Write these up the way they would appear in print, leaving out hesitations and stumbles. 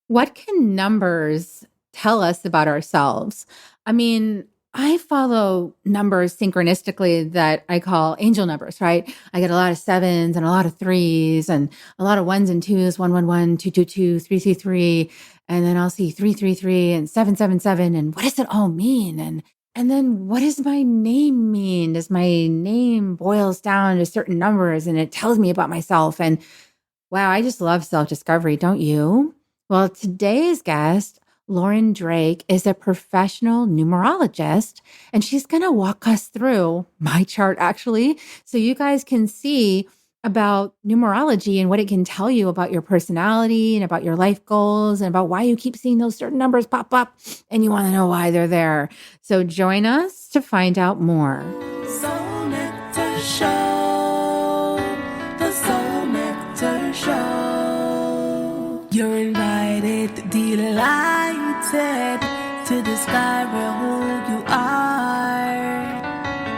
What can numbers tell us about ourselves? I mean, I follow numbers synchronistically that I call angel numbers, right? I get a lot of sevens and a lot of threes and a lot of ones and twos, 111, 222, 333. And then I'll see 333 and 777. And what does it all mean? And then what does my name mean? Does my name boils down to certain numbers and it tells me about myself? And wow, I just love self discovery, don't you? Well, today's guest, Lauren Drake, is a professional numerologist, and she's going to walk us through my chart actually, so you guys can see about numerology and what it can tell you about your personality and about your life goals and about why you keep seeing those certain numbers pop up and you want to know why they're there. So join us to find out more. Soul Nectar Show, the Soul Nectar Show. You're invited, delighted to discover who you are.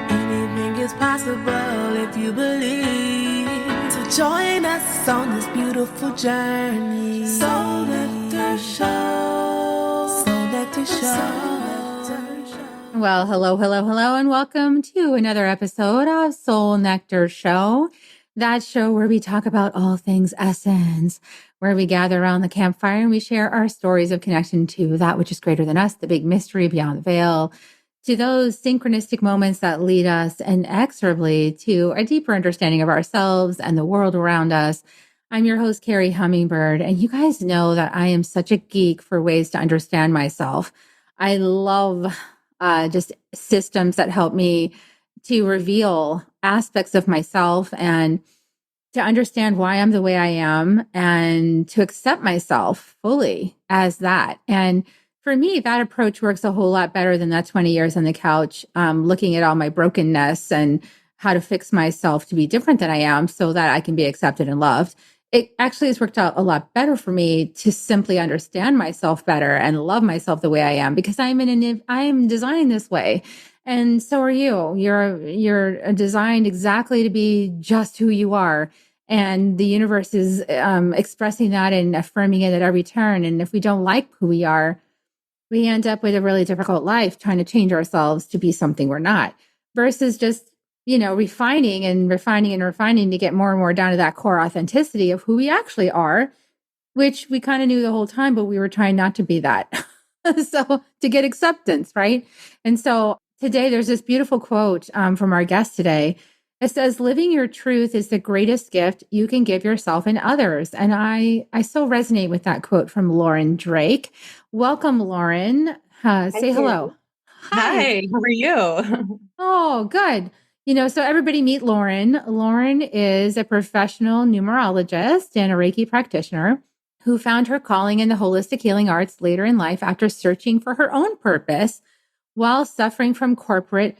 Anything is possible if you believe. So join us on this beautiful journey. Soul Nectar Show, Soul Nectar Show. Well, hello, and welcome to another episode of Soul Nectar Show, that show where we talk about all things essence, where we gather around the campfire and we share our stories of connection to that which is greater than us, the big mystery beyond the veil, to those synchronistic moments that lead us inexorably to a deeper understanding of ourselves and the world around us. I'm your host, Carrie Hummingbird, and you guys know that I am such a geek for ways to understand myself. I love just systems that help me to reveal aspects of myself and to understand why I'm the way I am and to accept myself fully as that. And for me, that approach works a whole lot better than that 20 years on the couch, looking at all my brokenness and how to fix myself to be different than I am so that I can be accepted and loved. It actually has worked out a lot better for me to simply understand myself better and love myself the way I am, because I'm designed this way. And so are you. You're designed exactly to be just who you are. And the universe is expressing that and affirming it at every turn. And if we don't like who we are, we end up with a really difficult life trying to change ourselves to be something we're not, versus just refining to get more and more down to that core authenticity of who we actually are, which we kind of knew the whole time, but we were trying not to be that. So to get acceptance, right? And so today there's this beautiful quote from our guest today. It says, "Living your truth is the greatest gift you can give yourself and others." And I so resonate with that quote from Lauren Drake. Welcome, Lauren. Say hello. Hi, how are you? Oh, good. So everybody meet Lauren. Lauren is a professional numerologist and a Reiki practitioner who found her calling in the holistic healing arts later in life after searching for her own purpose while suffering from corporate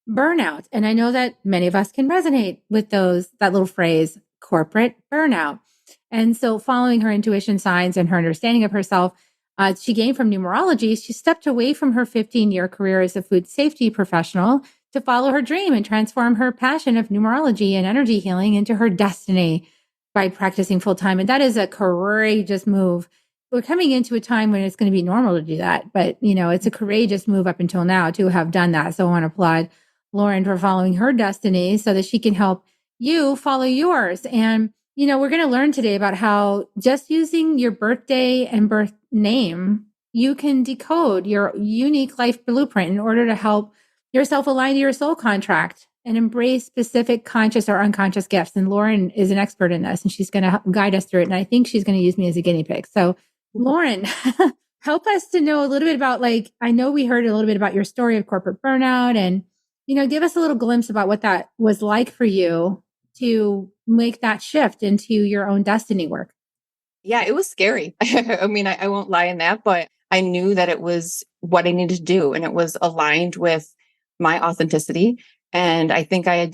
burnout. And I know that many of us can resonate with that little phrase, corporate burnout. And so following her intuition signs and her understanding of herself, she gained from numerology, she stepped away from her 15-year career as a food safety professional to follow her dream and transform her passion of numerology and energy healing into her destiny by practicing full time. And that is a courageous move. We're coming into a time when it's going to be normal to do that, but it's a courageous move up until now to have done that. So I want to applaud Lauren for following her destiny so that she can help you follow yours. And we're going to learn today about how just using your birthday and birth name, you can decode your unique life blueprint in order to help yourself align to your soul contract and embrace specific conscious or unconscious gifts. And Lauren is an expert in this, and she's going to guide us through it. And I think she's going to use me as a guinea pig. So Lauren, help us to know a little bit about, I know we heard a little bit about your story of corporate burnout, and, give us a little glimpse about what that was like for you to make that shift into your own destiny work. Yeah, it was scary. I mean, I won't lie in that, but I knew that it was what I needed to do, and it was aligned with my authenticity. And I think I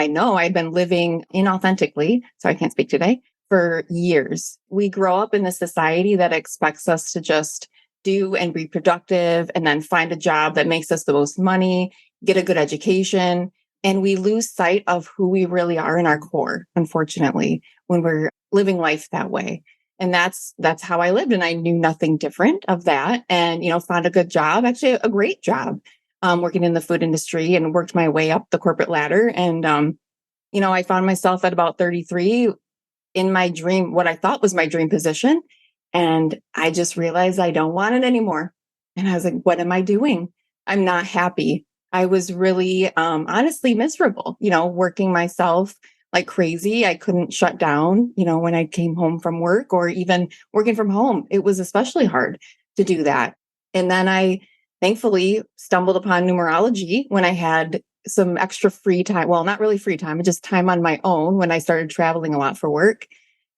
know I had been living inauthentically, so I can't speak today, for years. We grow up in a society that expects us to just do and be productive and then find a job that makes us the most money, get a good education. And we lose sight of who we really are in our core, unfortunately, when we're living life that way. And that's how I lived. And I knew nothing different of that. And, found a good job, actually a great job, working in the food industry, and worked my way up the corporate ladder. And, I found myself at about 33 in my dream, what I thought was my dream position. And I just realized I don't want it anymore. And I was like, what am I doing? I'm not happy. I was really, honestly miserable, working myself like crazy. I couldn't shut down, when I came home from work, or even working from home. It was especially hard to do that. And then I thankfully stumbled upon numerology when I had some extra free time. Well, not really free time, but just time on my own when I started traveling a lot for work.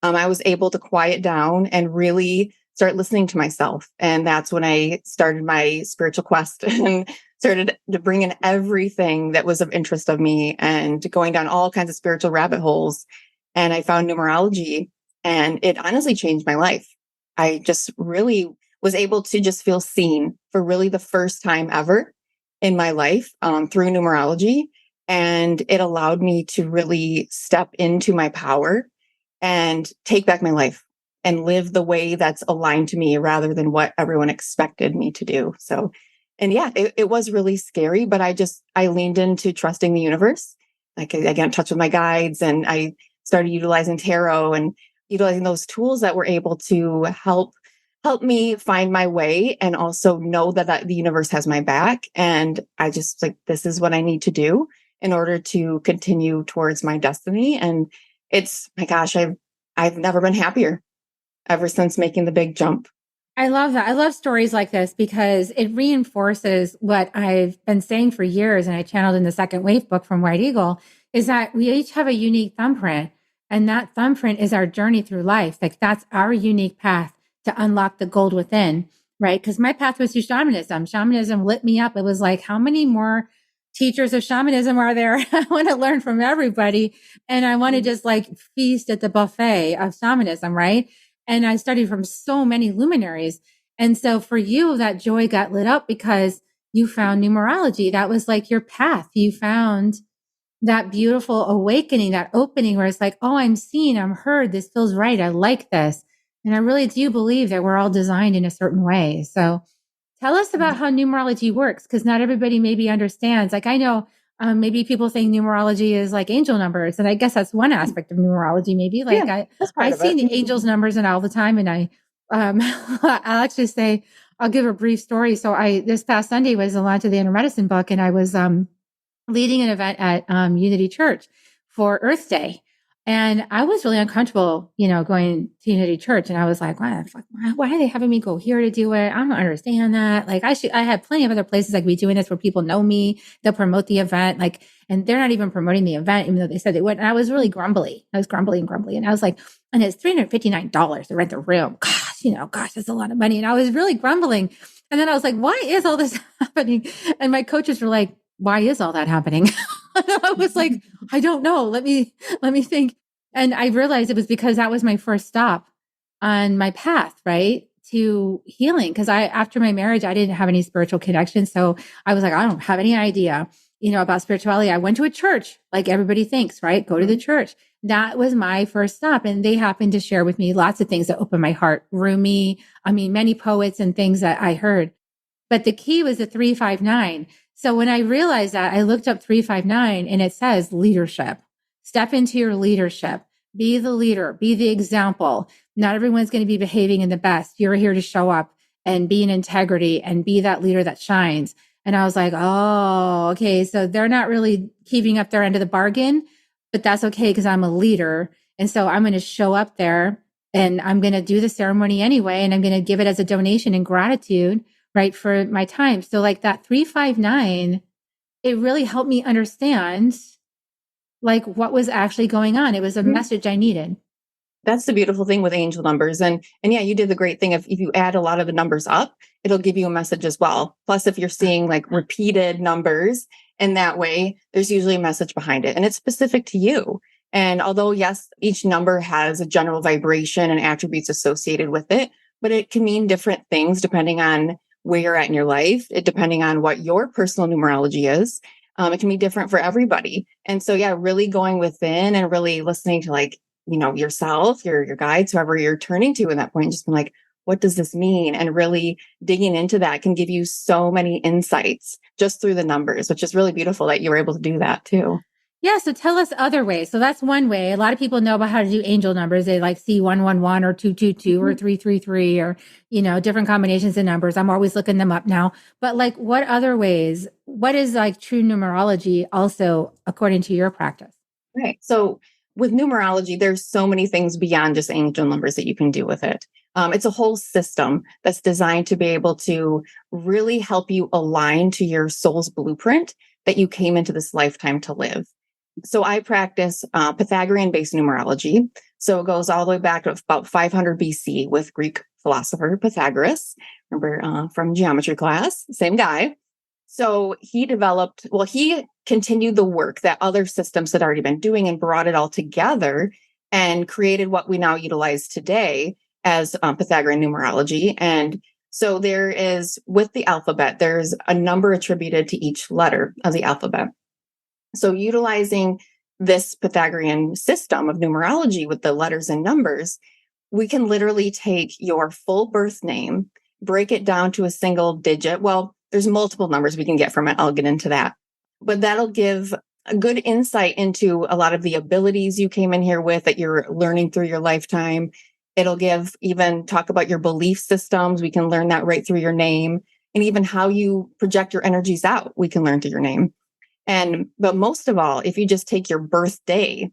I was able to quiet down and really start listening to myself. And that's when I started my spiritual quest and started to bring in everything that was of interest of me, and going down all kinds of spiritual rabbit holes. And I found numerology, and it honestly changed my life. I just really was able to just feel seen for really the first time ever in my life, through numerology. And it allowed me to really step into my power and take back my life and live the way that's aligned to me, rather than what everyone expected me to do. So, and yeah, it was really scary, but I leaned into trusting the universe. Like, I got in touch with my guides, and I started utilizing tarot and utilizing those tools that were able to help me find my way, and also know that the universe has my back. And I just like, this is what I need to do in order to continue towards my destiny. And it's, my gosh, I've never been happier ever since making the big jump. I love that. I love stories like this because it reinforces what I've been saying for years, and I channeled in the Second Wave book from White Eagle, is that we each have a unique thumbprint, and that thumbprint is our journey through life. Like, that's our unique path to unlock the gold within, right? Because my path was through shamanism. Shamanism lit me up. It was like, how many more teachers of shamanism are there? I want to learn from everybody. And I want to just like feast at the buffet of shamanism, right? And I studied from so many luminaries. And so for you, that joy got lit up because you found numerology. That was like your path. You found that beautiful awakening, that opening where it's like, oh, I'm seen, I'm heard, this feels right, I like this. And I really do believe that we're all designed in a certain way. So tell us about how numerology works, because not everybody maybe understands. Like, I know maybe people think numerology is like angel numbers. And I guess that's one aspect of numerology, maybe. Like, Yeah, I see the angels numbers and all the time. And I'll actually say, I'll give a brief story. So this past Sunday was the launch of the Inner Medicine book, and I was leading an event at Unity Church for Earth Day. And I was really uncomfortable, going to Unity Church. And I was like, why are they having me go here to do it? I don't understand that. Like, I had plenty of other places I could be doing this where people know me, they'll promote the event, like, and they're not even promoting the event, even though they said they would. And I was really grumbly. I was grumbly. And I was like, and it's $359 to rent the room. Gosh, that's a lot of money. And I was really grumbling. And then I was like, why is all this happening? And my coaches were like, why is all that happening? I was like, I don't know. Let me think. And I realized it was because that was my first stop on my path, right, to healing. Because after my marriage, I didn't have any spiritual connection. So I was like, I don't have any idea, about spirituality. I went to a church, like everybody thinks, right? Go to the church. That was my first stop. And they happened to share with me lots of things that opened my heart. Rumi, many poets and things that I heard. But the key was the 359. So when I realized that, I looked up 359, and it says leadership. Step into your leadership. Be the leader. Be the example. Not everyone's going to be behaving in the best. You're here to show up and be in integrity and be that leader that shines. And I was like, oh, okay. So they're not really keeping up their end of the bargain, but that's okay because I'm a leader. And so I'm going to show up there, and I'm going to do the ceremony anyway. And I'm going to give it as a donation and gratitude, right, for my time. So like that 359, it really helped me understand like what was actually going on. It was a message I needed. That's the beautiful thing with angel numbers. And yeah, you did the great thing of, if you add a lot of the numbers up, it'll give you a message as well. Plus, if you're seeing like repeated numbers in that way, there's usually a message behind it, and it's specific to you. And although, yes, each number has a general vibration and attributes associated with it, but it can mean different things depending on where you're at in your life, depending on what your personal numerology is. It can be different for everybody. And so, yeah, really going within and really listening to like, yourself, your guides, whoever you're turning to in that point, just been like, what does this mean? And really digging into that can give you so many insights just through the numbers, which is really beautiful that you were able to do that too. Yeah. So tell us other ways. So that's one way. A lot of people know about how to do angel numbers. They like see 111 or 222 or 333 or, different combinations of numbers. I'm always looking them up now. But like what other ways? What is like true numerology also according to your practice? Right. So with numerology, there's so many things beyond just angel numbers that you can do with it. It's a whole system that's designed to be able to really help you align to your soul's blueprint that you came into this lifetime to live. So I practice Pythagorean-based numerology. So it goes all the way back to about 500 BC with Greek philosopher Pythagoras. Remember from geometry class, same guy. So he continued the work that other systems had already been doing and brought it all together and created what we now utilize today as Pythagorean numerology. And so there is, with the alphabet, there's a number attributed to each letter of the alphabet. So utilizing this Pythagorean system of numerology with the letters and numbers, we can literally take your full birth name, break it down to a single digit. Well, there's multiple numbers we can get from it. I'll get into that. But that'll give a good insight into a lot of the abilities you came in here with that you're learning through your lifetime. It'll talk about your belief systems. We can learn that right through your name. And even how you project your energies out, we can learn through your name. But most of all, if you just take your birthday,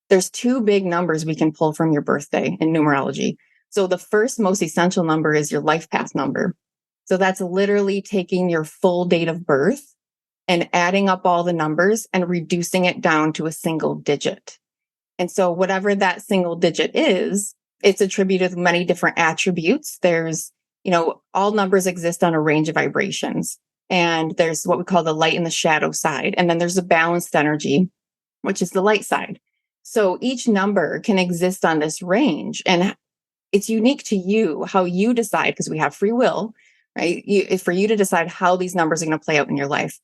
there's two big numbers we can pull from your birthday in numerology. So the first most essential number is your life path number. So that's literally taking your full date of birth and adding up all the numbers and reducing it down to a single digit. And so whatever that single digit is, it's attributed with many different attributes. There's, all numbers exist on a range of vibrations. And there's what we call the light and the shadow side. And then there's a balanced energy, which is the light side. So each number can exist on this range. And it's unique to you, how you decide, because we have free will, right? For you to decide how these numbers are going to play out in your life.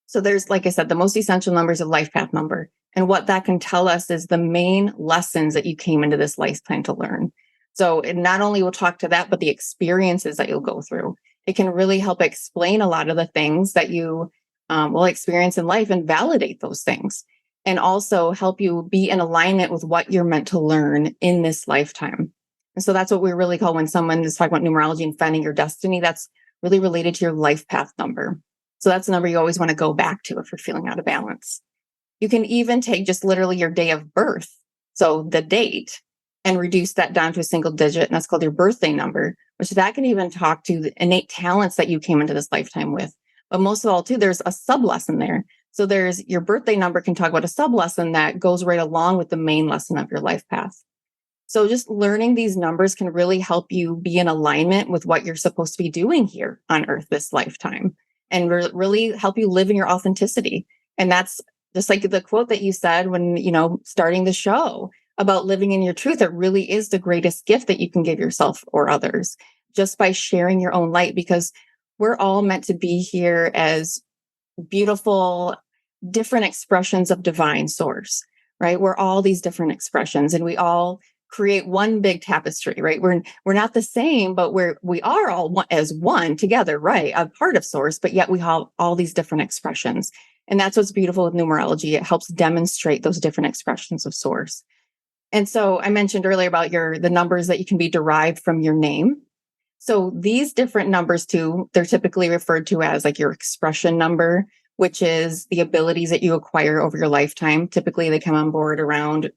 So there's, like I said, the most essential number is a life path number. And what that can tell us is the main lessons that you came into this lifetime to learn. So it not only will talk to that, but the experiences that you'll go through. It can really help explain a lot of the things that you will experience in life and validate those things. And also help you be in alignment with what you're meant to learn in this lifetime. And so that's what we really call, when someone is talking about numerology and finding your destiny, that's really related to your life path number. So that's a number you always want to go back to if you're feeling out of balance. You can even take just literally your day of birth, so the date, and reduce that down to a single digit. And that's called your birthday number, which that can even talk to the innate talents that you came into this lifetime with. But most of all, too, there's a sub lesson there. So there's your birthday number can talk about a sub lesson that goes right along with the main lesson of your life path. So just learning these numbers can really help you be in alignment with what you're supposed to be doing here on Earth this lifetime, and really help you live in your authenticity. And that's just like the quote that you said when, starting the show about living in your truth. It really is the greatest gift that you can give yourself or others, just by sharing your own light, because we're all meant to be here as beautiful, different expressions of divine source, right? We're all these different expressions, and we all create one big tapestry, right? We're not the same, but we are all one, as one together, right? A part of source, but yet we have all these different expressions. And that's what's beautiful with numerology. It helps demonstrate those different expressions of source. And so I mentioned earlier about the numbers that you can be derived from your name. So these different numbers too, they're typically referred to as like your expression number, which is the abilities that you acquire over your lifetime. Typically they come on board around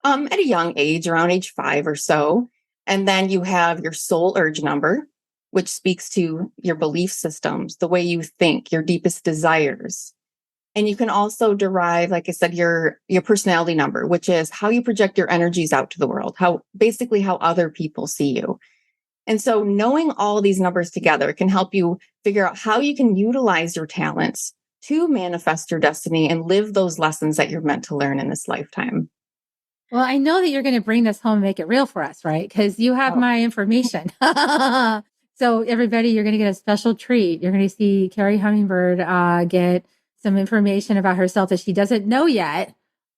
at a young age, around age 5 or so. And then you have your soul urge number, which speaks to your belief systems, the way you think, your deepest desires. And you can also derive, like I said, your personality number, which is how you project your energies out to the world, how other people see you. And so knowing all these numbers together can help you figure out how you can utilize your talents to manifest your destiny and live those lessons that you're meant to learn in this lifetime. Well, I know that you're going to bring this home and make it real for us, right? Because you have my information. So everybody, you're going to get a special treat. You're going to see Carrie Hummingbird get some information about herself that she doesn't know yet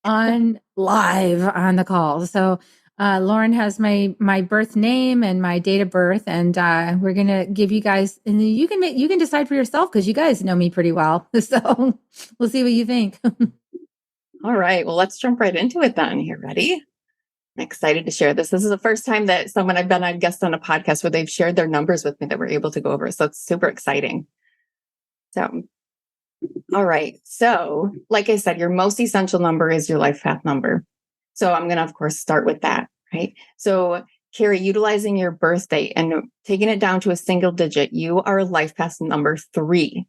on live on the call. So Lauren has my birth name and my date of birth, and we're gonna give you guys, and you can decide for yourself because you guys know me pretty well. So we'll see what you think. All right. Well, let's jump right into it then. You ready? I'm excited to share this. This is the first time that I've been a guest on a podcast where they've shared their numbers with me that we're able to go over. So it's super exciting. So, all right. So, like I said, your most essential number is your life path number. So I'm going to, of course, start with that, right? So, Carrie, utilizing your birth date and taking it down to a single digit, you are life path number 3.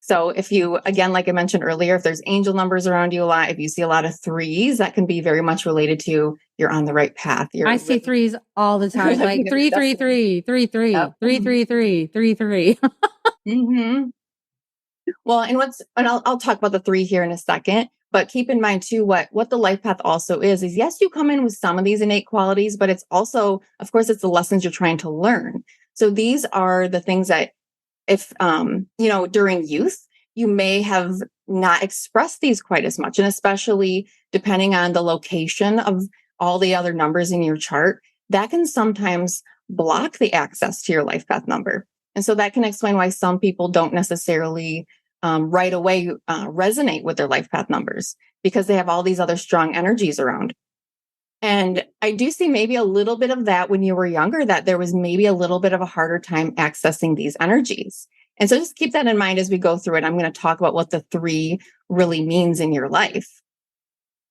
So if you, again, like I mentioned earlier, if there's angel numbers around you a lot, if you see a lot of 3s, that can be very much related to you're on the right path. I see 3s all the time, like 333, 33, Yep. 333, 33. Mm-hmm. Well, and I'll talk about the 3 here in a second, but keep in mind too, what the life path also is yes, you come in with some of these innate qualities, but it's also, of course, it's the lessons you're trying to learn. So these are the things that if, during youth, you may have not expressed these quite as much. And especially depending on the location of all the other numbers in your chart, that can sometimes block the access to your life path number. And so that can explain why some people don't necessarily right away resonate with their life path numbers because they have all these other strong energies around. And I do see maybe a little bit of that when you were younger, that there was maybe a little bit of a harder time accessing these energies. And so just keep that in mind as we go through it. I'm going to talk about what the 3 really means in your life.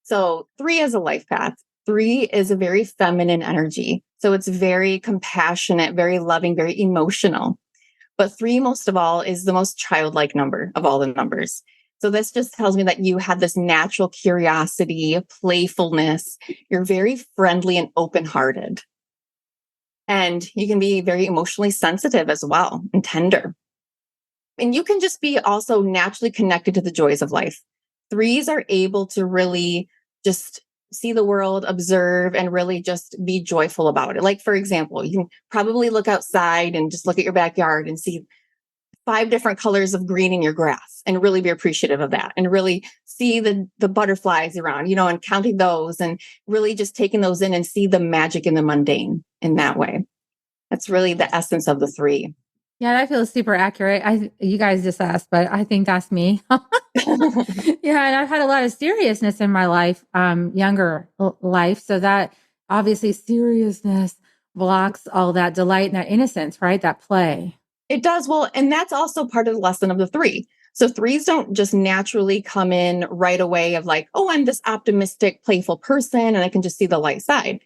So 3 is a life path. 3 is a very feminine energy. So it's very compassionate, very loving, very emotional. But 3, most of all, is the most childlike number of all the numbers. So this just tells me that you have this natural curiosity, playfulness. You're very friendly and open-hearted. And you can be very emotionally sensitive as well and tender. And you can just be also naturally connected to the joys of life. 3s are able to really just see the world, observe, and really just be joyful about it. Like, for example, you can probably look outside and just look at your backyard and see 5 different colors of green in your grass and really be appreciative of that and really see the butterflies around, and counting those and really just taking those in and see the magic in the mundane in that way. That's really the essence of the 3. Yeah, that feels super accurate. You guys just asked, but I think that's me. Yeah, and I've had a lot of seriousness in my life, younger life. So that obviously seriousness blocks all that delight and that innocence, right? That play. It does. Well, and that's also part of the lesson of the 3. So 3s don't just naturally come in right away of like, oh, I'm this optimistic, playful person, and I can just see the light side.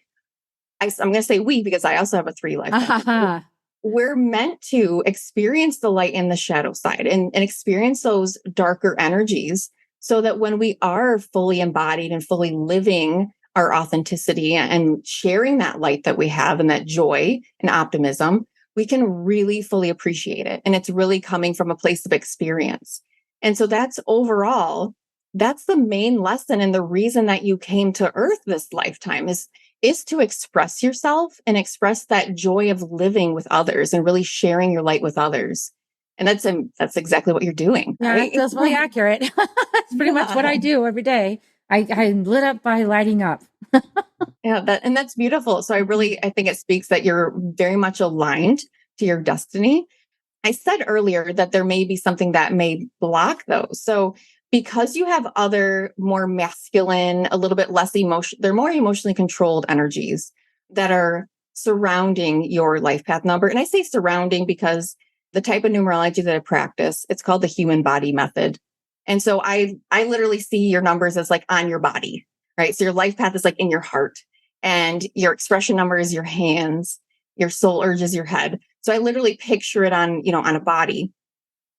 I'm going to say we, because I also have a 3 life. We're meant to experience the light and the shadow side and experience those darker energies so that when we are fully embodied and fully living our authenticity and sharing that light that we have and that joy and optimism, we can really fully appreciate it. And it's really coming from a place of experience. And so that's the main lesson. And the reason that you came to Earth this lifetime is to express yourself and express that joy of living with others and really sharing your light with others. And that's exactly what you're doing. Yeah, right? that's really accurate. That's pretty much what I do every day. I'm lit up by lighting up. Yeah, that's beautiful. So I think it speaks that you're very much aligned to your destiny. I said earlier that there may be something that may block those. So because you have other more masculine, a little bit less they're more emotionally controlled energies that are surrounding your life path number. And I say surrounding because the type of numerology that I practice, it's called the human body method. And so I literally see your numbers as like on your body, right? So your life path is like in your heart and your expression number is your hands, your soul urge is your head. So I literally picture it on a body.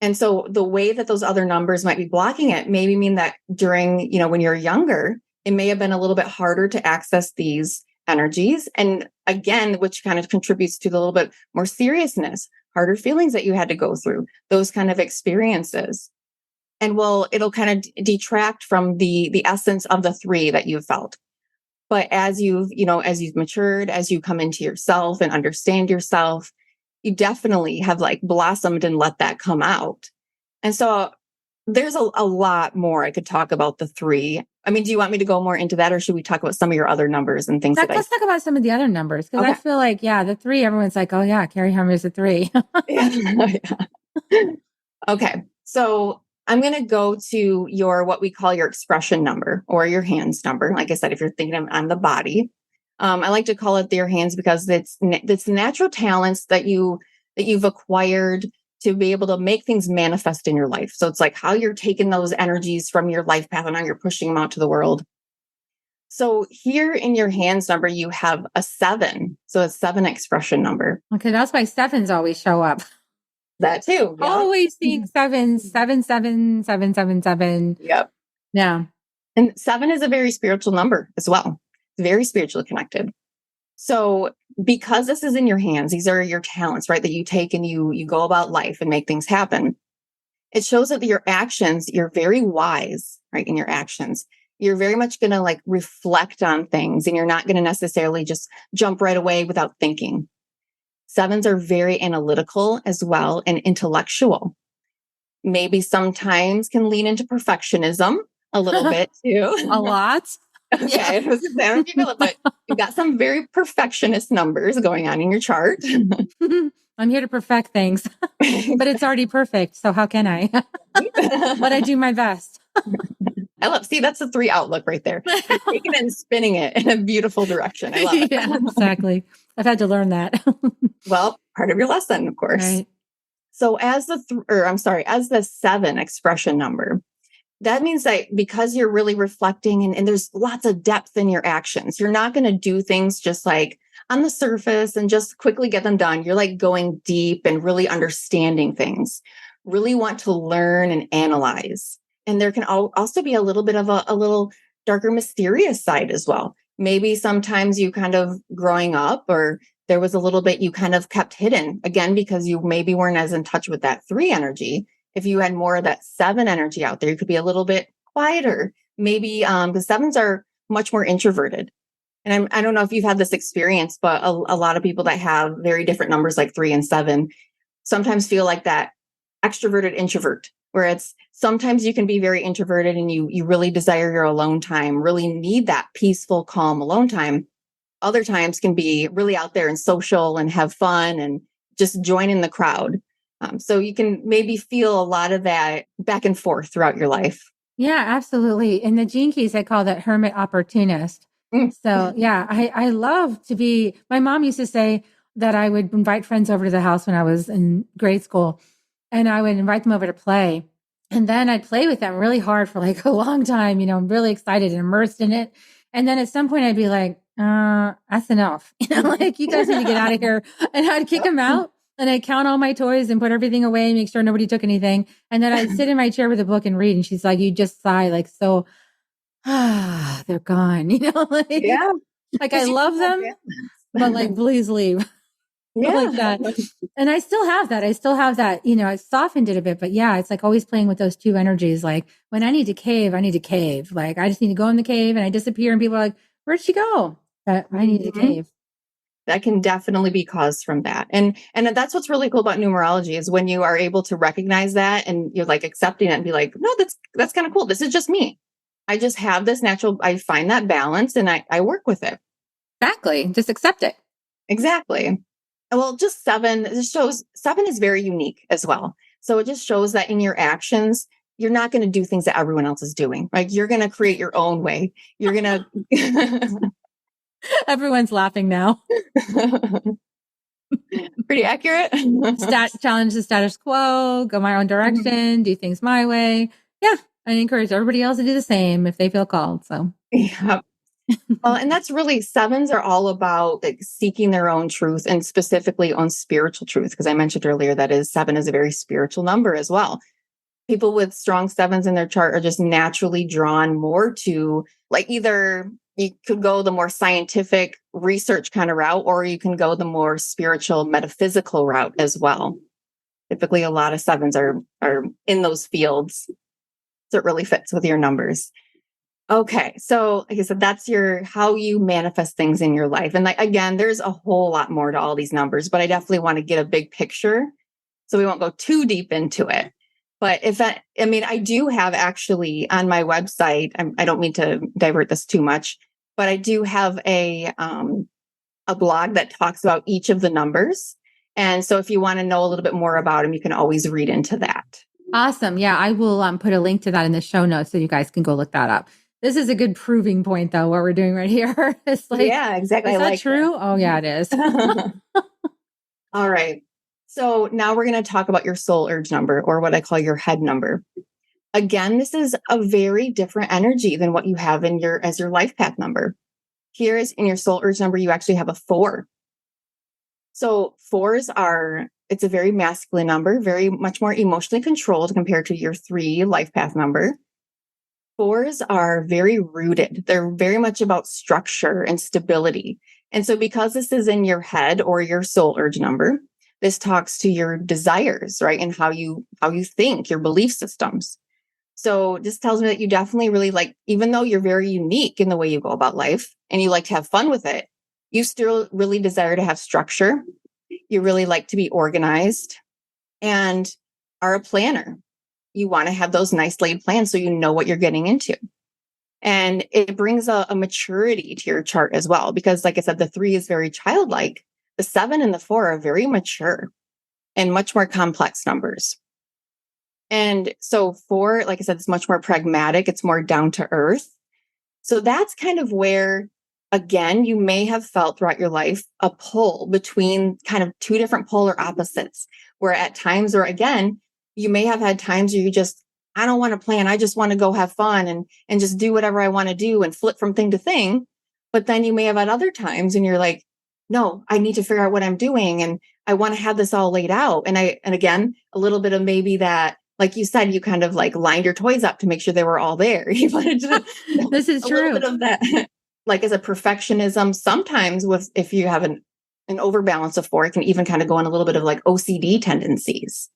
And so the way that those other numbers might be blocking it maybe mean that during, when you're younger, it may have been a little bit harder to access these energies. And again, which kind of contributes to the little bit more seriousness, harder feelings that you had to go through, those kind of experiences. And it'll kind of detract from the essence of the 3 that you've felt. But as you've matured, as you come into yourself and understand yourself, you definitely have like blossomed and let that come out. And so There's a lot more I could talk about the 3. I mean, do you want me to go more into that, or should we talk about some of your other numbers and things Let's talk about some of the other numbers, because I feel like, the 3, everyone's like, oh yeah, Carrie Hummer's a 3. Yeah. Okay. So I'm going to go to your, what we call your expression number or your hands number. Like I said, if you're thinking on the body, I like to call it your hands because it's natural talents that you've acquired to be able to make things manifest in your life. So it's like how you're taking those energies from your life path and now you're pushing them out to the world. So here in your hands number, you have a 7. So a 7 expression number. Okay, that's why 7s always show up. That too. Yeah. Always seeing 7s, 7, 7, 7, 7, 7. Yep. Yeah. And 7 is a very spiritual number as well. It's very spiritually connected. So because this is in your hands, these are your talents, right? That you take and you go about life and make things happen. It shows that your actions, you're very wise, right? In your actions, you're very much going to like reflect on things, and you're not going to necessarily just jump right away without thinking. 7s are very analytical as well and intellectual. Maybe sometimes can lean into perfectionism a little bit too. A lot. Okay. Yeah. But you've got some very perfectionist numbers going on in your chart. I'm here to perfect things, but it's already perfect. So how can I? But I do my best. See, that's a 3 outlook right there. You're taking it and spinning it in a beautiful direction. I love it. Yeah, exactly. I've had to learn that. Well, part of your lesson, of course. Right. So as the 7 expression number, that means that because you're really reflecting and there's lots of depth in your actions, you're not going to do things just like on the surface and just quickly get them done. You're like going deep and really understanding things, really want to learn and analyze. And there can also be a little bit of a little darker, mysterious side as well. Maybe sometimes you kind of growing up, or there was a little bit you kind of kept hidden, again, because you maybe weren't as in touch with that 3 energy. If you had more of that 7 energy out there, you could be a little bit quieter. Maybe the 7s are much more introverted. And I don't know if you've had this experience, but a lot of people that have very different numbers like 3 and 7 sometimes feel like that extroverted introvert, where it's sometimes you can be very introverted and you really desire your alone time, really need that peaceful, calm alone time. Other times can be really out there and social and have fun and just join in the crowd. So you can maybe feel a lot of that back and forth throughout your life. Yeah, absolutely. In the Gene Keys, I call that hermit opportunist. So yeah, I love to be, my mom used to say that I would invite friends over to the house when I was in grade school, and I would invite them over to play. And then I'd play with them really hard for like a long time, I'm really excited and immersed in it. And then at some point I'd be like, that's enough. Like, you guys need to get out of here. And I'd kick them out, and I'd count all my toys and put everything away, make sure nobody took anything. And then I'd sit in my chair with a book and read. And she's like, you just sigh like, so, they're gone, like, Yeah. like I love them, but like, please leave. Yeah. Like that. And I still have that. I softened it a bit, but yeah, it's like always playing with those 2 energies. Like when I need to cave. Like I just need to go in the cave and I disappear and people are like, where'd she go? But I need to cave. That can definitely be caused from that. And that's what's really cool about numerology is when you are able to recognize that and you're like accepting it and be like, no, that's kind of cool. This is just me. I just have this natural, I find that balance and I work with it. Exactly. Just accept it. Exactly. Well, just 7, this shows 7 is very unique as well. So it just shows that in your actions, you're not going to do things that everyone else is doing. Like you're going to create your own way. You're going to. Everyone's laughing now. Pretty accurate. Challenge the status quo, go my own direction, do things my way. Yeah. I encourage everybody else to do the same if they feel called. So yeah. Well, and that's really 7s are all about like seeking their own truth and specifically on spiritual truth. Because I mentioned earlier that 7 is a very spiritual number as well. People with strong 7s in their chart are just naturally drawn more to like either you could go the more scientific research kind of route, or you can go the more spiritual, metaphysical route as well. Typically, a lot of 7s are in those fields. So it really fits with your numbers. Okay. So like I said, that's how you manifest things in your life. And like, again, there's a whole lot more to all these numbers, but I definitely want to get a big picture. So we won't go too deep into it. But I do have actually on my website, I don't mean to divert this too much, but I do have a blog that talks about each of the numbers. And so if you want to know a little bit more about them, you can always read into that. Awesome. Yeah, I will put a link to that in the show notes so you guys can go look that up. This is a good proving point, though, what we're doing right here. It's like, yeah, exactly. Is that true? Oh, yeah, it is. All right. So now we're going to talk about your soul urge number, or what I call your head number. Again, this is a very different energy than what you have as your life path number. Here is in your soul urge number, you actually have a 4. So it's a very masculine number, very much more emotionally controlled compared to your 3 life path number. 4s are very rooted. They're very much about structure and stability. And so because this is in your head or your soul urge number, this talks to your desires, right? And how you think, your belief systems. So this tells me that you definitely really like, even though you're very unique in the way you go about life and you like to have fun with it, you still really desire to have structure. You really like to be organized and are a planner. You want to have those nice laid plans so you know what you're getting into. And it brings a maturity to your chart as well, because like I said, the 3 is very childlike. The 7 and the 4 are very mature and much more complex numbers. And so 4, like I said, it's much more pragmatic. It's more down to earth. So that's kind of where, again, you may have felt throughout your life a pull between kind of 2 different polar opposites, where at times, or again, you may have had times where I don't want to plan. I just want to go have fun and just do whatever I want to do and flip from thing to thing. But then you may have had other times and you're like, no, I need to figure out what I'm doing. And I want to have this all laid out. And again, a little bit of maybe that, like you said, you kind of like lined your toys up to make sure they were all there. You wanted to, this is true. A little bit of that, like as a perfectionism, sometimes if you have an overbalance of 4, it can even kind of go on a little bit of like OCD tendencies.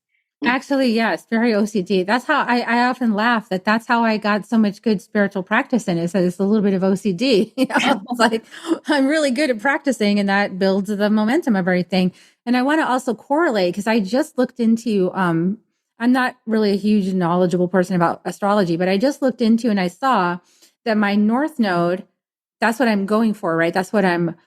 Actually, yes, very OCD. That's how I often laugh that's how I got so much good spiritual practice in it. So it's a little bit of OCD. It's like I'm really good at practicing, and that builds the momentum of everything. And I want to also correlate, because I just looked into, I'm not really a huge knowledgeable person about astrology, but I just looked into and I saw that my North Node, that's what I'm going for, right?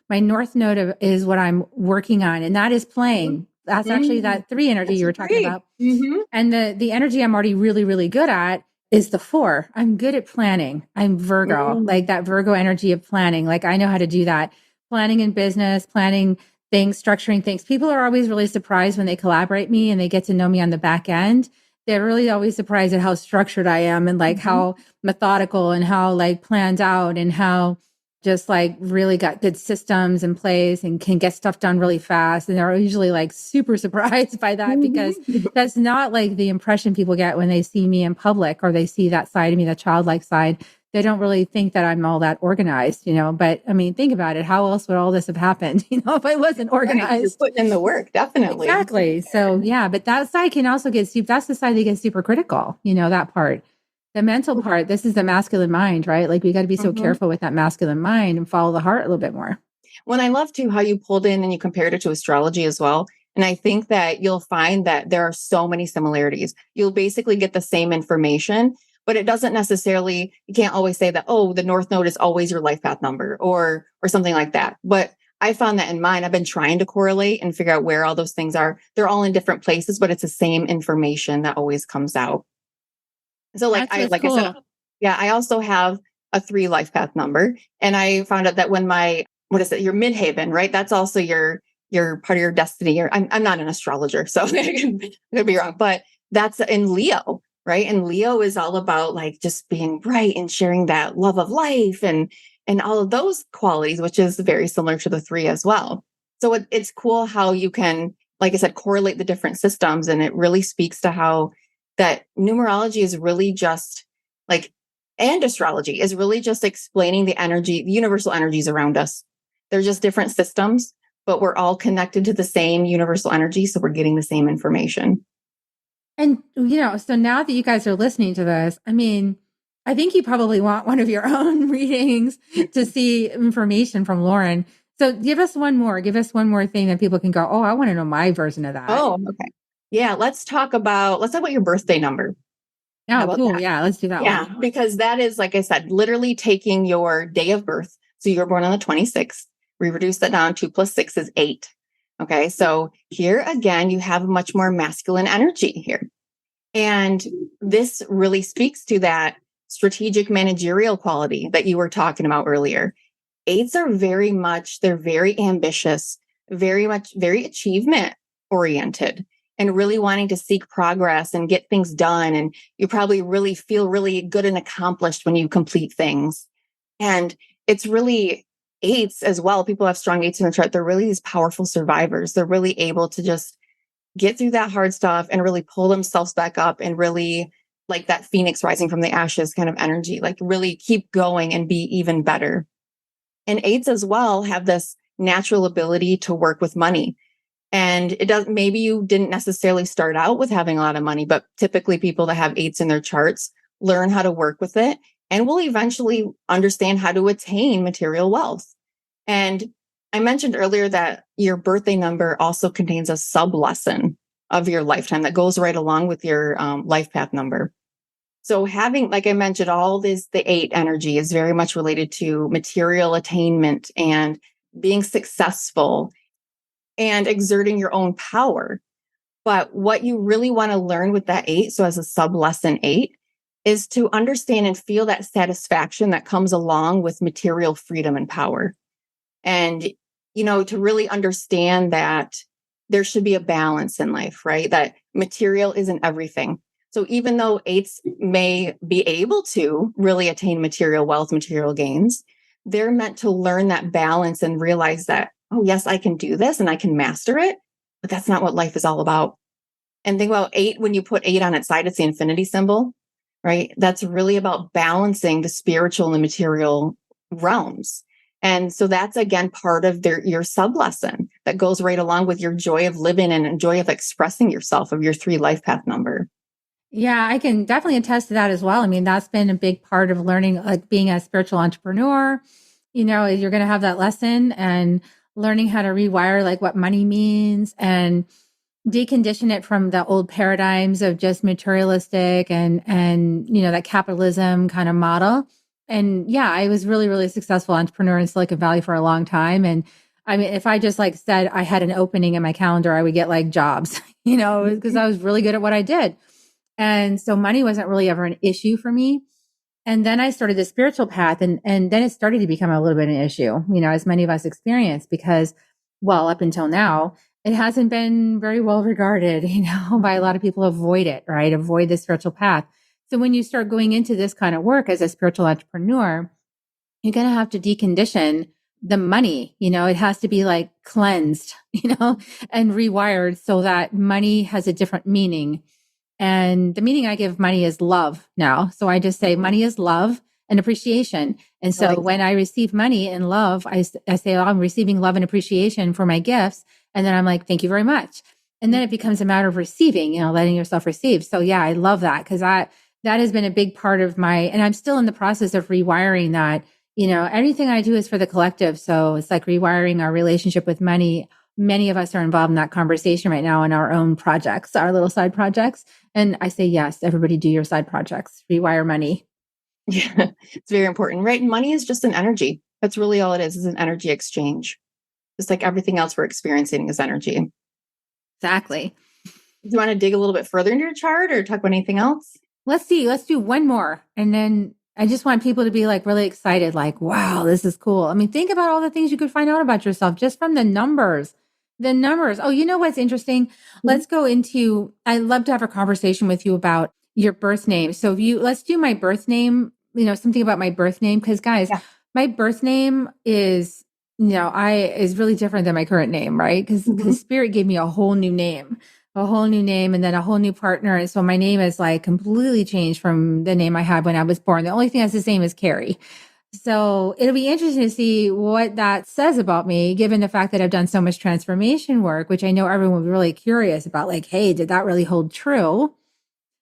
My North Node is what I'm working on, and that is playing. That's actually that 3 energy you were talking about. Mm-hmm. And the energy I'm already really, really good at is the 4. I'm good at planning. I'm Virgo, like that Virgo energy of planning. Like I know how to do that. Planning in business, planning things, structuring things. People are always really surprised when they collaborate me and they get to know me on the back end. They're really always surprised at how structured I am and like how methodical and how like planned out and how just like really got good systems in place and can get stuff done really fast. And they're usually like super surprised by that, because that's not like the impression people get when they see me in public or they see that side of me, that childlike side. They don't really think that I'm all that organized, but I mean, think about it. How else would all this have happened, if I wasn't organized? Right. You're putting in the work, definitely. Exactly. So yeah, but that side can also that's the side that gets super critical, that part. The mental part, this is the masculine mind, right? Like we got to be so careful with that masculine mind and follow the heart a little bit more. Well, I love too how you pulled in and you compared it to astrology as well. And I think that you'll find that there are so many similarities. You'll basically get the same information, but it doesn't necessarily, you can't always say that, oh, the North Node is always your life path number or something like that. But I found that in mine, I've been trying to correlate and figure out where all those things are. They're all in different places, but it's the same information that always comes out. So cool. I said, I also have a 3 life path number. And I found out that when your midheaven, right? That's also your part of your destiny. I'm not an astrologer, so I could be wrong, but that's in Leo, right? And Leo is all about like just being bright and sharing that love of life and all of those qualities, which is very similar to the 3 as well. So it's cool how you can, like I said, correlate the different systems. And it really speaks to how that numerology is really just and astrology is really just explaining the universal energies around us. They're just different systems, but we're all connected to the same universal energy. So we're getting the same information. And, so now that you guys are listening to this, I mean, I think you probably want one of your own readings to see information from Lauren. So give us one more thing that people can go, oh, I want to know my version of that. Oh, okay. Yeah, let's talk about your birthday number. How Oh, about cool. that? Yeah, let's do that Yeah, one. because that is, like I said, literally taking your day of birth. So you were born on the 26th. We reduce that down. 2 plus 6 is 8. Okay. So here again, you have much more masculine energy here. And this really speaks to that strategic managerial quality that you were talking about earlier. Eights are they're very ambitious, very achievement oriented, and really wanting to seek progress and get things done. And you probably really feel really good and accomplished when you complete things. And it's really eights as well. People have strong eights in the chart. They're really these powerful survivors. They're really able to just get through that hard stuff and really pull themselves back up and really like that phoenix rising from the ashes kind of energy, like really keep going and be even better. And eights as well have this natural ability to work with money. And it does, maybe you didn't necessarily start out with having a lot of money, but typically people that have eights in their charts learn how to work with it and will eventually understand how to attain material wealth. And I mentioned earlier that your birthday number also contains a sub lesson of your lifetime that goes right along with your life path number. So having, like I mentioned, the 8 energy is very much related to material attainment and being successful and exerting your own power. But what you really want to learn with that 8, so as a sub lesson 8, is to understand and feel that satisfaction that comes along with material freedom and power. And, to really understand that there should be a balance in life, right? That material isn't everything. So even though eights may be able to really attain material wealth, material gains, they're meant to learn that balance and realize that, oh, yes, I can do this and I can master it, but that's not what life is all about. And think about 8, when you put 8 on its side, it's the infinity symbol, right? That's really about balancing the spiritual and the material realms. And so that's again part of your sub lesson that goes right along with your joy of living and joy of expressing yourself of your 3 life path number. Yeah, I can definitely attest to that as well. I mean, that's been a big part of learning, like being a spiritual entrepreneur. You're going to have that lesson and learning how to rewire like what money means and decondition it from the old paradigms of just materialistic and that capitalism kind of model. And yeah, I was really, really successful entrepreneur in Silicon Valley for a long time. And I mean, if I just like said I had an opening in my calendar, I would get like jobs, because I was really good at what I did. And so money wasn't really ever an issue for me. And then I started the spiritual path and then it started to become a little bit an issue, as many of us experience because, well, up until now, it hasn't been very well regarded, by a lot of people avoid it, right? Avoid the spiritual path. So when you start going into this kind of work as a spiritual entrepreneur, you're going to have to decondition the money, it has to be like cleansed, and rewired so that money has a different meaning. And the meaning I give money is love now. So I just say money is love and appreciation. And so when I receive money and love, I say, oh, I'm receiving love and appreciation for my gifts. And then I'm like, thank you very much. And then it becomes a matter of receiving, letting yourself receive. So yeah, I love that because that has been a big part of and I'm still in the process of rewiring that, everything I do is for the collective. So it's like rewiring our relationship with money. Many of us are involved in that conversation right now in our own projects, our little side projects. And I say, yes, everybody do your side projects, rewire money. Yeah, it's very important, right? Money is just an energy. That's really all it is an energy exchange. Just like everything else we're experiencing is energy. Exactly. Do you want to dig a little bit further into your chart or talk about anything else? Let's see. Let's do one more. And then I just want people to be like really excited, like, wow, this is cool. I mean, think about all the things you could find out about yourself just from the numbers. The numbers. Oh, you know what's interesting? Let's go into, I'd love to have a conversation with you about your birth name. So let's do my birth name, something about my birth name. Cause guys, my birth name is, is really different than my current name, right? Because Spirit gave me a whole new name and then a whole new partner. And so my name is like completely changed from the name I had when I was born. The only thing that's the same is Carrie. So it'll be interesting to see what that says about me, given the fact that I've done so much transformation work, which I know everyone will be really curious about, like, hey, did that really hold true?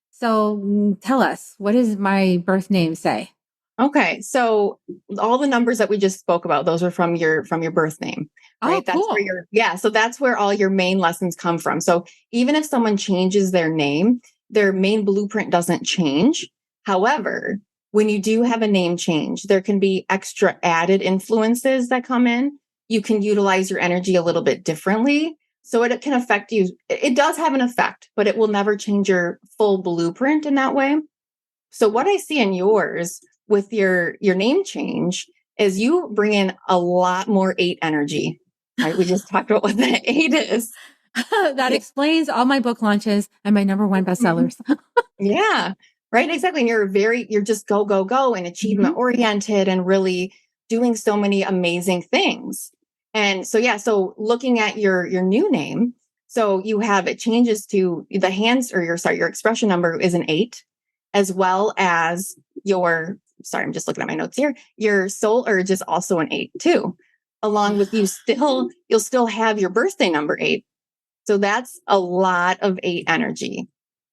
So tell us, what does my birth name say? Okay. So all the numbers that we just spoke about, those are from your birth name. Oh, right? That's where cool. so that's where all your main lessons come from. So even if someone changes their name, their main blueprint doesn't change. However, when you do have a name change, there can be extra added influences that come in. You can utilize your energy a little bit differently. So it can affect you. It does have an effect, but it will never change your full blueprint in that way. So what I see in yours with your name change is you bring in a lot more 8 energy, right? We just talked about what the 8 is. That explains all my book launches and my number one bestsellers. Yeah, right. Exactly. And you're just go, go, go and achievement oriented and really doing so many amazing things. And so, so looking at your new name, so you have, it changes to the hands or your expression number is an 8, as well as I'm just looking at my notes here. Your soul urge is also an 8 too, along with you'll still have your birthday number 8. So that's a lot of 8 energy.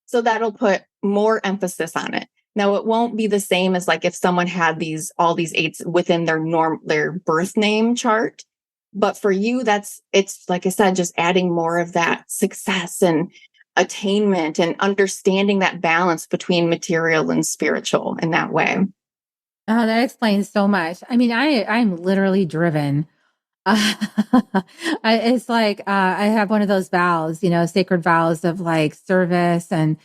So that'll put more emphasis on it. Now, it won't be the same as like if someone had all these 8s within their birth name chart. But for you, it's like I said, just adding more of that success and attainment and understanding that balance between material and spiritual in that way. Oh, that explains so much. I mean, I'm literally driven. It's like I have one of those vows, sacred vows of like service and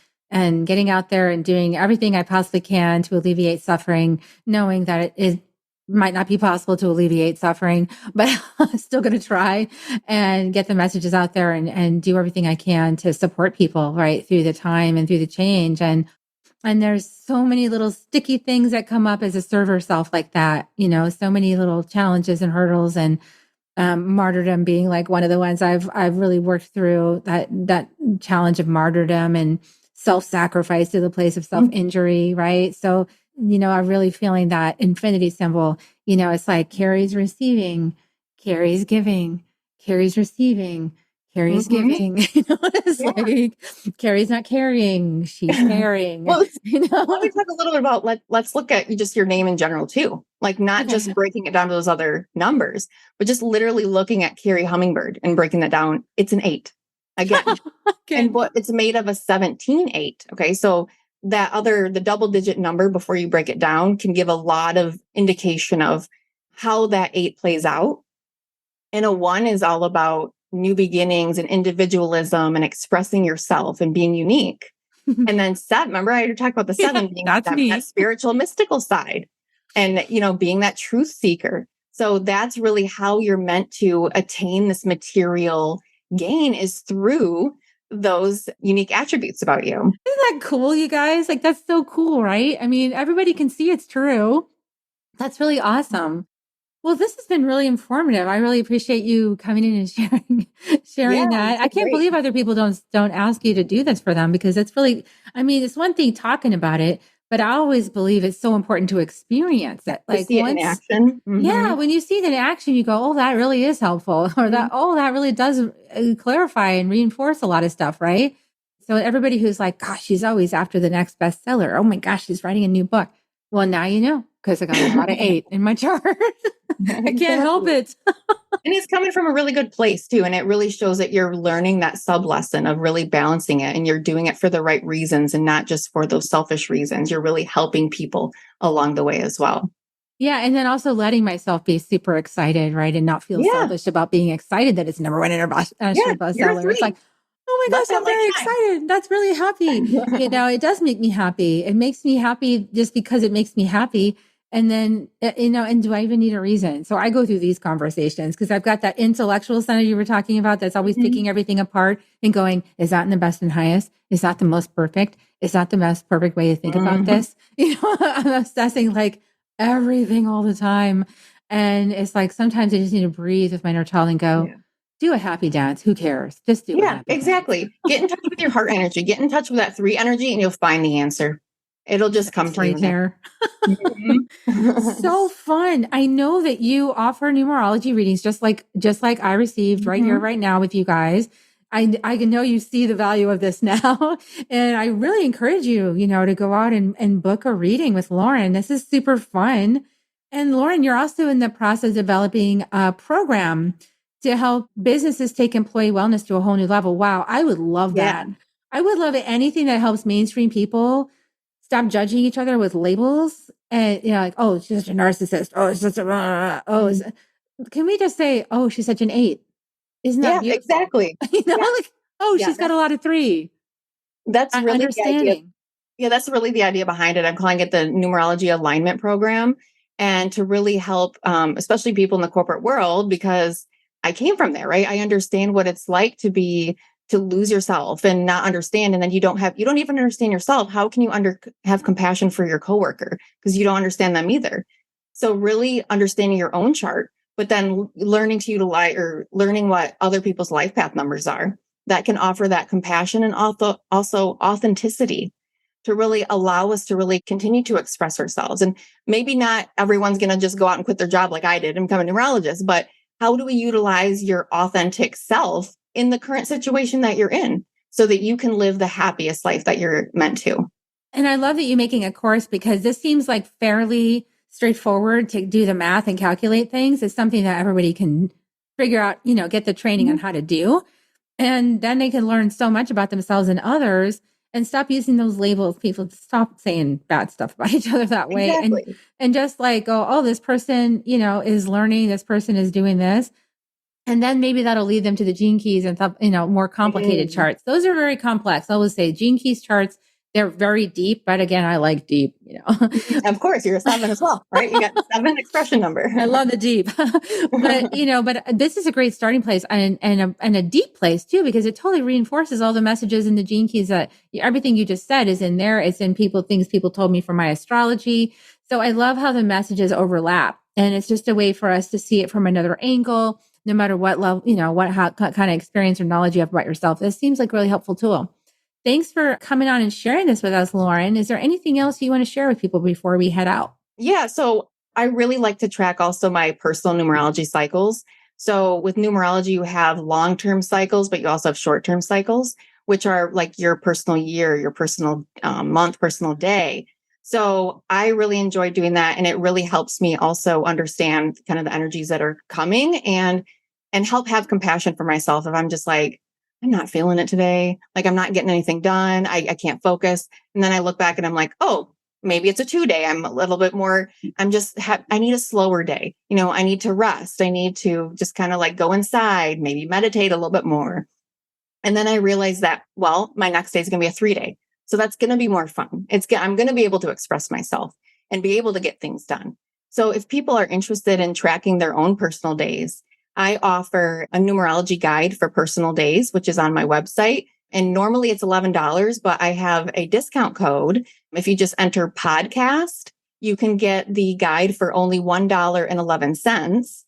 getting out there and doing everything I possibly can to alleviate suffering, knowing that it might not be possible to alleviate suffering, but I'm still going to try and get the messages out there and do everything I can to support people right through the time and through the change. And there's so many little sticky things that come up as a server self like that, so many little challenges and hurdles and martyrdom being like one of the ones I've really worked through, that challenge of martyrdom and self-sacrifice to the place of self-injury, right? So, I'm really feeling that infinity symbol, it's like Carrie's receiving, Carrie's giving, Carrie's receiving, Carrie's giving, it's like Carrie's not carrying, she's carrying. Well, let me talk a little bit about, let's look at just your name in general too. Like not just breaking it down to those other numbers, but just literally looking at Carrie Hummingbird and breaking that down. It's an 8 again. And what it's made of a 17/8. Okay. So the double digit number before you break it down can give a lot of indication of how that 8 plays out. And a 1 is all about new beginnings and individualism and expressing yourself and being unique. And then 7, remember I talked about the 7 being that spiritual mystical side and, being that truth seeker. So that's really how you're meant to attain this material gain, is through those unique attributes about you. Isn't that cool, you guys? Like, that's so cool, right? I mean, everybody can see it's true. That's really awesome. Well, this has been really informative. I really appreciate you coming in and sharing that. I can't believe other people don't ask you to do this for them, because it's really, I mean, it's one thing talking about it, but I always believe it's so important to experience it. Like, see it in action. Yeah, when you see it in action, you go, oh, that really is helpful. Or that really does clarify and reinforce a lot of stuff, right? So everybody who's like, gosh, she's always after the next bestseller. Oh my gosh, she's writing a new book. Well, now you know, because I got a lot of 8 in my chart. I can't help it. And it's coming from a really good place too. And it really shows that you're learning that sub lesson of really balancing it, and you're doing it for the right reasons and not just for those selfish reasons. You're really helping people along the way as well. Yeah. And then also letting myself be super excited, right? And not feel selfish about being excited that it's number 1 international bestseller. It's like, oh my gosh, I'm very excited. That's really happy. It does make me happy. It makes me happy just because it makes me happy. And then, and do I even need a reason? So I go through these conversations because I've got that intellectual center you were talking about that's always picking everything apart and going, is that in the best and highest? Is that the most perfect? Is that the most perfect way to think about this? I'm obsessing like everything all the time. And it's like, sometimes I just need to breathe with my inner child and go, do a happy dance. Who cares? Just do it. Yeah, exactly. Get in touch with your heart energy. Get in touch with that 3 energy and you'll find the answer. It'll just come to you there. So fun. I know that you offer numerology readings just like I received right here, right now with you guys. I know you see the value of this now. And I really encourage you, to go out and book a reading with Lauren. This is super fun. And Lauren, you're also in the process of developing a program to help businesses take employee wellness to a whole new level. Wow. I would love that. I would love it. Anything that helps mainstream people stop judging each other with labels and, like, oh, she's such a narcissist. Oh, she's such a, can we just say, oh, she's such an 8? Isn't that beautiful? Exactly. Like, oh, she's got a lot of 3. That's really understanding. the idea. Yeah, that's really the idea behind it. I'm calling it the Numerology Alignment Program, and to really help, especially people in the corporate world, because I came from there, right? I understand what it's like to lose yourself and not understand, and then you don't even understand yourself. How can you have compassion for your coworker because you don't understand them either? So really understanding your own chart, but then learning to utilize or learning what other people's life path numbers are that can offer that compassion and also authenticity to really allow us to really continue to express ourselves. And maybe not everyone's going to just go out and quit their job like I did and become a numerologist, but how do we utilize your authentic self in the current situation that you're in so that you can live the happiest life that you're meant to? And I love that you're making a course because this seems like fairly straightforward to do the math and calculate things. It's something that everybody can figure out, get the training on how to do. And then they can learn so much about themselves and others and stop using those labels. People stop saying bad stuff about each other that way. Exactly. And just like go, oh, this person, is learning, this person is doing this. And then maybe that'll lead them to the gene keys and more complicated charts. Those are very complex. I always say gene keys charts, they're very deep, but again, I like deep, Of course, you're a 7 as well, right? You got the 7 expression number. I love the deep, but this is a great starting place and a deep place too, because it totally reinforces all the messages in the gene keys that everything you just said is in there. It's in things people told me from my astrology. So I love how the messages overlap, and it's just a way for us to see it from another angle, no matter what level, what kind of experience or knowledge you have about yourself. This seems like a really helpful tool. Thanks for coming on and sharing this with us, Lauren. Is there anything else you want to share with people before we head out? Yeah. So I really like to track also my personal numerology cycles. So with numerology, you have long-term cycles, but you also have short-term cycles, which are like your personal year, your personal month, personal day. So I really enjoy doing that. And it really helps me also understand kind of the energies that are coming and help have compassion for myself. If I'm just like, I'm not feeling it today. Like I'm not getting anything done. I can't focus. And then I look back and I'm like, oh, maybe it's a 2-day. I'm a little bit more, I need a slower day. I need to rest. I need to just kind of like go inside, maybe meditate a little bit more. And then I realized that, well, my next day is going to be a 3-day. So that's going to be more fun. I'm going to be able to express myself and be able to get things done. So if people are interested in tracking their own personal days, I offer a numerology guide for personal days, which is on my website. And normally it's $11, but I have a discount code. If you just enter podcast, you can get the guide for only $1.11.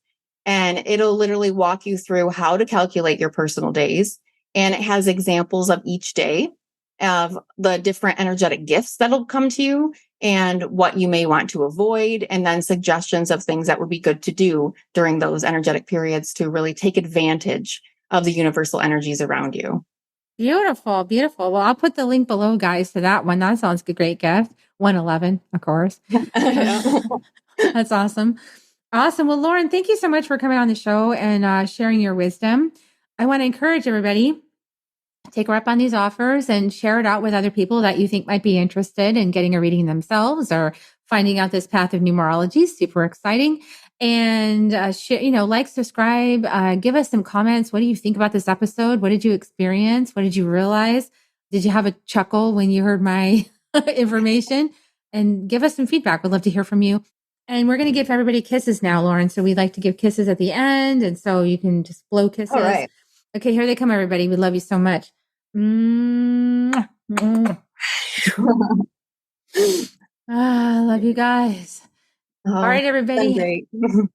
And it'll literally walk you through how to calculate your personal days. And it has examples of each day of the different energetic gifts that'll come to you and what you may want to avoid, and then suggestions of things that would be good to do during those energetic periods to really take advantage of the universal energies around you. Beautiful, beautiful. Well, I'll put the link below, guys, to that one. That sounds like a great gift. 111, of course. That's awesome. Awesome. Well, Lauren, thank you so much for coming on the show and sharing your wisdom. I want to encourage everybody, take her up on these offers and share it out with other people that you think might be interested in getting a reading themselves or finding out this path of numerology. Super exciting. And, like, subscribe, give us some comments. What do you think about this episode? What did you experience? What did you realize? Did you have a chuckle when you heard my information? And give us some feedback. We'd love to hear from you. And we're going to give everybody kisses now, Lauren. So we like to give kisses at the end. And so you can just blow kisses. All right. Okay, here they come, everybody. We love you so much. I love you guys. Oh, all right, everybody. Great.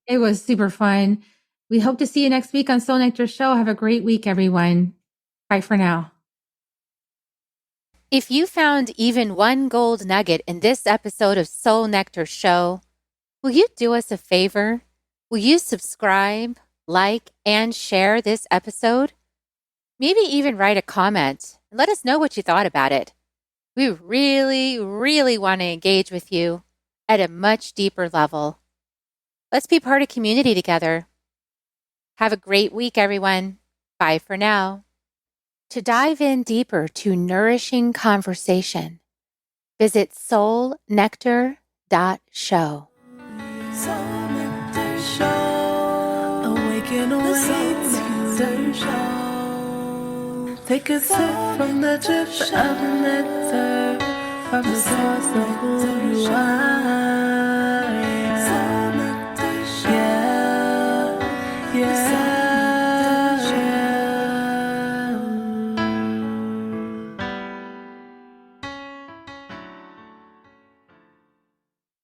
It was super fun. We hope to see you next week on Soul Nectar Show. Have a great week, everyone. Bye for now. If you found even one gold nugget in this episode of Soul Nectar Show, will you do us a favor? Will you subscribe, like, and share this episode? Maybe even write a comment and let us know what you thought about it. We really, really want to engage with you at a much deeper level. Let's be part of community together. Have a great week, everyone. Bye for now. To dive in deeper to nourishing conversation, visit soulnectar.show. Soul Nectar Show. Awaken the show. Take a sip from the drip of nectar, from the source of who you are. Yeah, yeah, yeah.